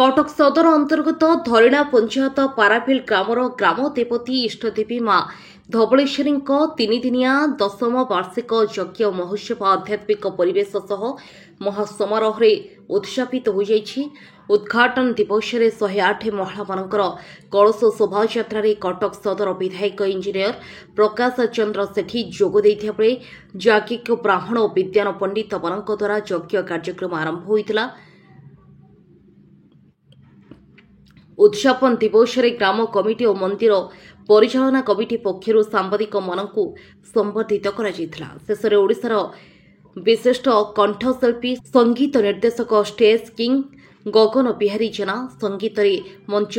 कटक सदर अंतर्गत धरीणा पंचायत पाराभिल ग्रामर ग्राम देवती इष्टदेवी मां धवलेश्वरी तीन दिनिया 10म वार्षिक यज्ञ महोत्सव आध्यात्मिक परिवेश सह महासमारोह उत्सापित हो जाइछि। उद्घाटन दिवस में 108 महिला मानकर कलश शोभायात्रा कटक सदर विधायक इंजीनियर प्रकाश चंद्र सेठी जोग देइथिया बेले याज्ञिक ब्राह्मण और विद्वान पंडित मानक द्वारा यज्ञ कार्यक्रम आरंभ होइतिला। उद्यापन दिवस में ग्राम कमिटी और मंदिर परिचालना कमिटी पक्षर सांबादिक मानकु संबर्धित करा जायतिला। शेष में ओडिशार विशिष्ट कंठशिल्पी संगीत निर्देशक स्टेज किंग गगन बिहारी जेना संगीत मंच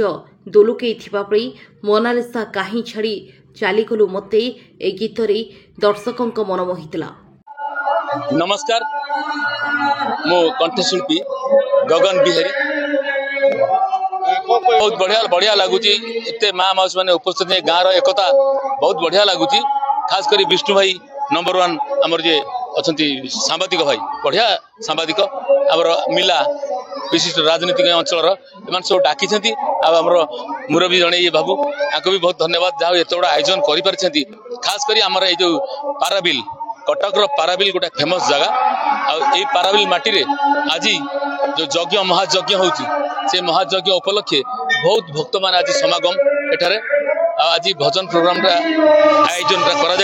दोलुकई बेले मोनालिसा कहीं छाड़ी चलीगलु मते ए गीत दर्शकों मन मोहितला। नमस्कार, मो कंठशिल्पी गगन बिहारी। बहुत बढ़िया लगुच माँ माउस मैंने उपस्थित गाँव एकता बहुत बढ़िया लगुच। खास कर विष्णु भाई नंबर 1 आमर जे अच्छा सांबादिक भाई बढ़िया सांबादिक आमर मिला विशिष्ट राजनीतिक अंचल सब डाकी आमर मुरबी जड़े बाबू आपको भी बहुत धन्यवाद जहाँ एत बड़ा आयोजन कर। खास कर आमर ये जो पाराबिल कटक पाराबिल गोटे फेमस जगह आई पाराबिल माटी रे आज जो यज्ञ महायज्ञ होची से महायज्ञ उपलक्षे बहुत भक्त मान आज समागम एठारे आज भजन प्रोग्राम आयोजन करा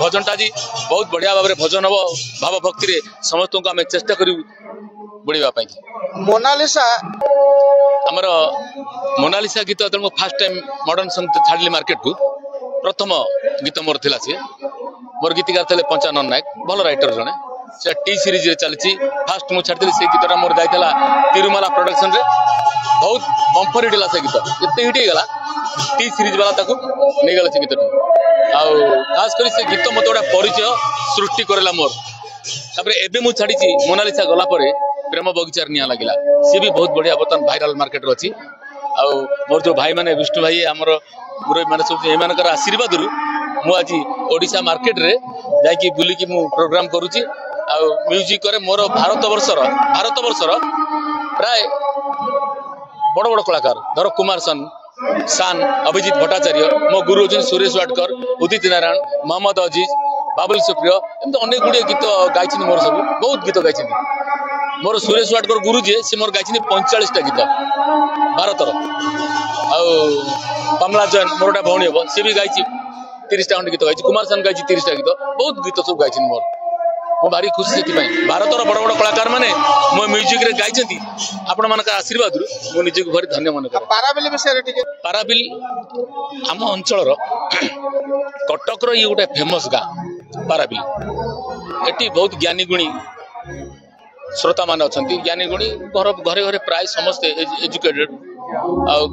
भजन आज बहुत बढ़िया भाव भजन हम भाव भक्ति रे समस्त को आम चेष्टा कर बढ़िया। मोनालिसा आमर मोनालिसा गीत जो फास्ट टाइम मॉडर्न सॉन्ग छाड़ली मार्केट को प्रथम गीत मोर थिला से मोर गीतकार थे पंचानन नायक भल राइटर जड़े से टी सीरीज रे चलती फास्ट मुझे छाड़ी से गीतटा मोर जाइला तिरुमाला प्रोडक्शन रे बहुत बंपर हिट से गीत एत हिट होगा टी सीरीज वाला नहीं गला से गीत खास कर से गीत मत गोटे परिचय सृष्टि करेला मोर एबे मुझे छाड़ी मोनालिसा गला प्रेम बगीचार निया लगिला सी भी बहुत बढ़िया बर्तमान भाइराल मार्केट रे अच्छी मोर जो भाई माने विष्णु भाई आमर मुरबी माने सब एमानकर आशीर्वाद मु आज ओडिशा मार्केट रे जाइकी बुलिकी मु प्रोग्राम करूची आ म्यूजिक करे मोर भारत वर्षर प्राय बड़ बड़ कलाकार धर कुमार शान अभिजीत भट्टाचार्य मो गुरु अच्छे सुरेश वाडकर उदित नारायण मोहम्मद अजीज बाबुल सुप्रिय एमती अनेक गुड़े गीत गाई मोर सब बहुत गीत गाई मोर सुरेश वाडकर गुरु जी से मोर गाई 45टा गीत भारतर कमला जैन मोर गोटे भौणी हम सी भी गाई 30टा खंड गीत गाई कुमार शान गाई 30टा गीत बहुत गीत सब गाई मोर मो भारी खुशी से भारतर बड़ बड़ कलाकार मैंने मो म्यूजिक रे गाई आपण मान आशीर्वाद मो निजे को भारी धन्य मन कर। पाराबिल विषय पाराबिल आम अंचल कटक ये गोटे फेमस गाँ पाराबिल एटी बहुत ज्ञानी गुणी श्रोता मान अच्छा ज्ञानी गुणी घरे घरे प्राय समस्ते एजुकेटेड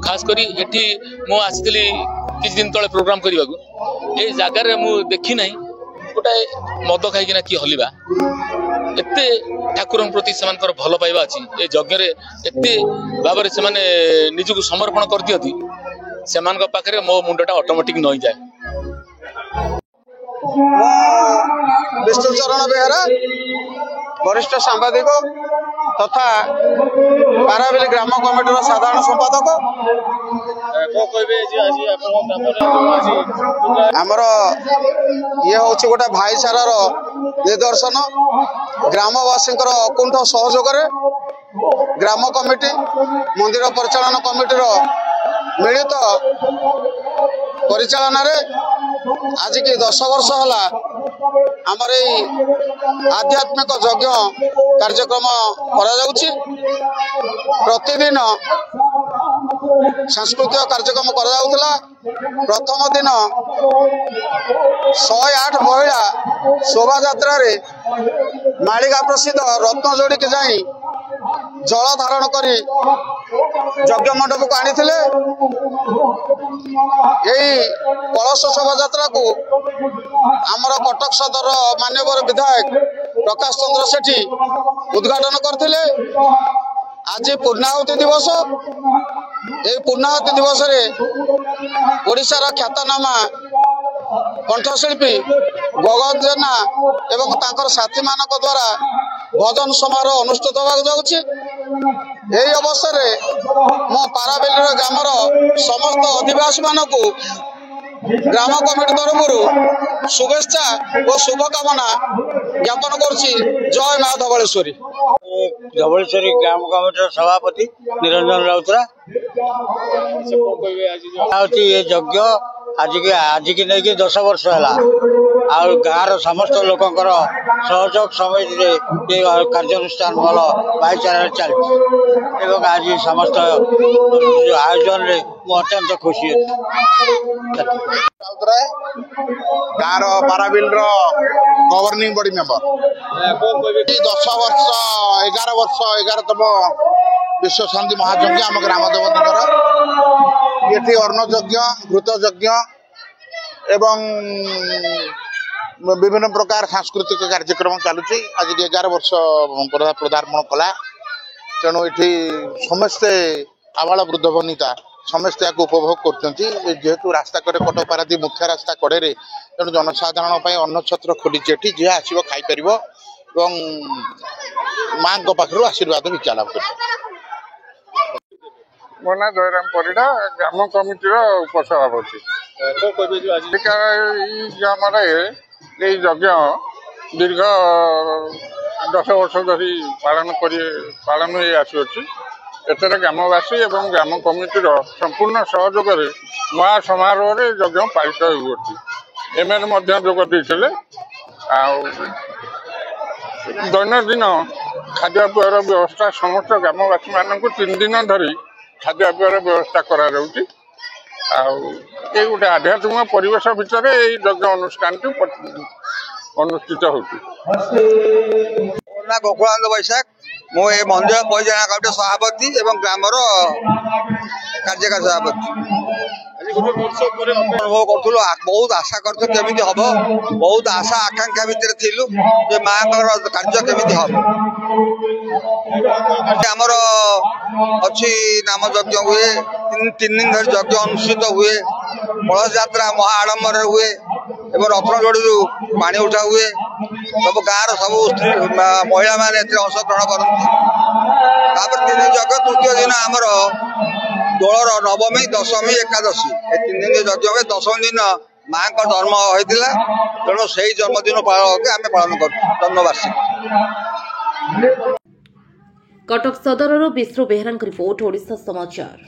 खास करी एठी मु आसी किछ दिन तले प्रोग्राम करने को ए जगार मु देखी ना गोटे मद खाईकिना कि हलिबा एते ठाकुर प्रति सेमानकर भल पाइबा अछि ए यज्ञ रे एते भाबरे से माने निजको समर्पण कर दियति सेमानक पाखरे मो मुंडटा ऑटोमेटिक नई जाए। विष्णुचरण बेहरा वरिष्ठ सांबादिक तथा पाराबिल ग्राम कमिटी साधारण संपादक आमर ये हूँ गोटे भाईचारार निदर्शन ग्रामवासी अकुंठ सहयोग ग्राम कमिटी मंदिर परिचालन कमिटीर मिलित परिचालन आज की 10 वर्ष है आमर आध्यात्मिक यज्ञ कार्यक्रम प्रतिदिन सांस्कृतिक कार्यक्रम करा। प्रथम दिन 108 महिला शोभा यात्रा मालिका प्रसिद्ध रत्नजोड़ी के जाई जल धारण कर यज्ञ मंडप को आनी कलश शोभा यात्रा को आमर कटक सदर माननीय विधायक प्रकाश चंद्र सेठी उद्घाटन करथिले। आज पूर्णाहुति दिवस ये पूर्णाहुति दिवस रे ओडिशार ख्यातनामा कंठशिल्पी गगन जेना एवं तांकर साथी मानक द्वारा भजन समारोह अनुष्ठित होगा जाउछि। এই অবসরে ମୁଁ ପାରାବେଲର ଗ୍ରାମର ସମସ୍ତ ଅଧିବାସୀମାନଙ୍କୁ ଗ୍ରାମ କମିଟି ତରଫରୁ শুভেচ্ছা ও শুভকামনা জ্ঞাপন করছি। জয় মা ধবଳେଶ୍ୱରୀ। ধবଳେଶ୍ୱରୀ ଗ୍ରାମ କମିଟିର ସଭାପତି ନିରଞ୍ଜନ ରାଉତରା। ହଉଛି ଏ ଯଜ୍ଞ ଆଜିକି ନେଇକି 10 ବର୍ଷ ହେଲା। ଆଉ ଗାଁର ସମସ୍ତ ଲୋକଙ୍କର ସହଯୋଗ ସମିତିରେ ଏ କାର୍ଯ୍ୟାନୁଷ୍ଠାନ ଭଲ ଭାଇଚାରାରେ ଚାଲିଛି ଏବଂ ଆଜି ସମସ୍ତ ଆୟୋଜନରେ ମୁଁ ଅତ୍ୟନ୍ତ ଖୁସି ଅଛି। ରାଉତରାୟ ଗାଁର ପାରାବିଲର ଗଭର୍ଣ୍ଣିଂ ବଡି ମେମ୍ବର। 10 ବର୍ଷ 11ତମ ବିଶ୍ୱ ଶାନ୍ତି ମହାଯଜ୍ଞ ଆମ ଗ୍ରାମ ଦେବତୀଙ୍କର। ଏଠି ଅନ୍ନ ଯଜ୍ଞ, ଘୃତ ଯଜ୍ଞ ଏବଂ ବିଭିନ୍ନ ପ୍ରକାର ସାଂସ୍କୃତିକ କାର୍ଯ୍ୟକ୍ରମ ଚାଲୁଛି। ଆଜି 11 ବର୍ଷ ପଦାର୍ପଣ କଲା। ତେଣୁ ଏଠି ସମସ୍ତେ ଆବାଳ ବୃଦ୍ଧ ବନିତା ସମସ୍ତେ ଏହାକୁ ଉପଭୋଗ କରୁଛନ୍ତି। ଯେହେତୁ ରାସ୍ତା କଡ଼େ କଟକ ପାରାଦୀପ ମୁଖ୍ୟ ରାସ୍ତା କଡ଼ରେ, ତେଣୁ ଜନସାଧାରଣ ପାଇଁ ଅନ୍ନ ଛତ୍ର ଖୋଲିଛି। ଏଠି ଯିଏ ଆସିବ ଖାଇପାରିବ ଏବଂ ମାଙ୍କ ପାଖରୁ ଆଶୀର୍ବାଦ ଭିକ୍ଷା ଲାଭ କରିବ। ମୋ ନାଁ ଜୟରାମ ପରିଡ଼ା, ଗ୍ରାମ କମିଟିର ଉପସଭାପତି। ଏଇ ଗ୍ରାମରେ ଏଇ ଯଜ୍ଞ ଦୀର୍ଘ 10 ବର୍ଷ ଧରି ପାଳନ ହେଇ ଆସୁଅଛି। ଏଥିରେ ଗ୍ରାମବାସୀ ଏବଂ ଗ୍ରାମ କମିଟିର ସମ୍ପୂର୍ଣ୍ଣ ସହଯୋଗରେ ମହା ସମାରୋହରେ ଯଜ୍ଞ ପାଳିତ ହେଉଅଛି। ଏମାନେ ମଧ୍ୟ ଯୋଗ ଦେଇଥିଲେ। ଆଉ ଦୈନନ୍ଦିନ ଖାଦ୍ୟପେୟର ବ୍ୟବସ୍ଥା ସମସ୍ତ ଗ୍ରାମବାସୀମାନଙ୍କୁ 3 ଦିନ ଧରି ଖାଦ୍ୟପେୟର ବ୍ୟବସ୍ଥା କରାଯାଉଛି। ଆଉ ଏଇ ଗୋଟେ ଆଧ୍ୟାତ୍ମିକ ପରିବେଶ ଭିତରେ ଏଇ ଯଜ୍ଞ ଅନୁଷ୍ଠାନଟି ଅନୁଷ୍ଠିତ ହେଉଛି। ମୋ ନାଁ ଗୋକୁଳାନନ୍ଦ ବୈଶାଖ। ମୁଁ ଏ ମନ୍ଦିର ପରିଚାଳନା କମିଟିର ସଭାପତି ଏବଂ ଗ୍ରାମର କାର୍ଯ୍ୟକାରୀ ସଭାପତି। ଅନୁଭବ କରୁଥିଲୁ, ବହୁତ ଆଶା କରୁଥିଲୁ କେମିତି ହବ, ବହୁତ ଆଶା ଆକାଂକ୍ଷା ଭିତରେ ଥିଲୁ ଯେ ମାଙ୍କର କାର୍ଯ୍ୟ କେମିତି ହବ। ଆମର ଅଛି ନାମ ଯଜ୍ଞ ହୁଏ, 3 ଦିନ ଧରି ଯଜ୍ଞ ଅନୁଷ୍ଠିତ ହୁଏ। କଳସ ଯାତ୍ରା ମହା ଆଡମ୍ବରରେ ହୁଏ ଏବଂ ରତ୍ନ ଯୋଡ଼ିରୁ ପାଣି ଉଠା ହୁଏ। ସବୁ ଗାଁର ସବୁ ସ୍ତ୍ରୀ ମହିଳାମାନେ ଏଥିରେ ଅଂଶଗ୍ରହଣ କରନ୍ତି। ତାପରେ 3 ଦିନ ଯଜ୍ଞ, ତୃତୀୟ ଦିନ ଆମର ଦୋଳର ନବମୀ, ଦଶମୀ, ଏକାଦଶୀ, ଏ 3 ଦିନ ଯଜ୍ଞ ହୁଏ। 10ମ ଦିନ ମାଙ୍କ ଜନ୍ମ ହୋଇଥିଲା, ତେଣୁ ସେଇ ଜନ୍ମଦିନ ଆମେ ପାଳନ କରୁଛୁ ଜନ୍ମବାର୍ଷିକୀ। କଟକ ସଦରରୁ ବିଷ୍ଣୁ ବେହେରାଙ୍କ ରିପୋର୍ଟ, ଓଡ଼ିଶା ସମାଚାର।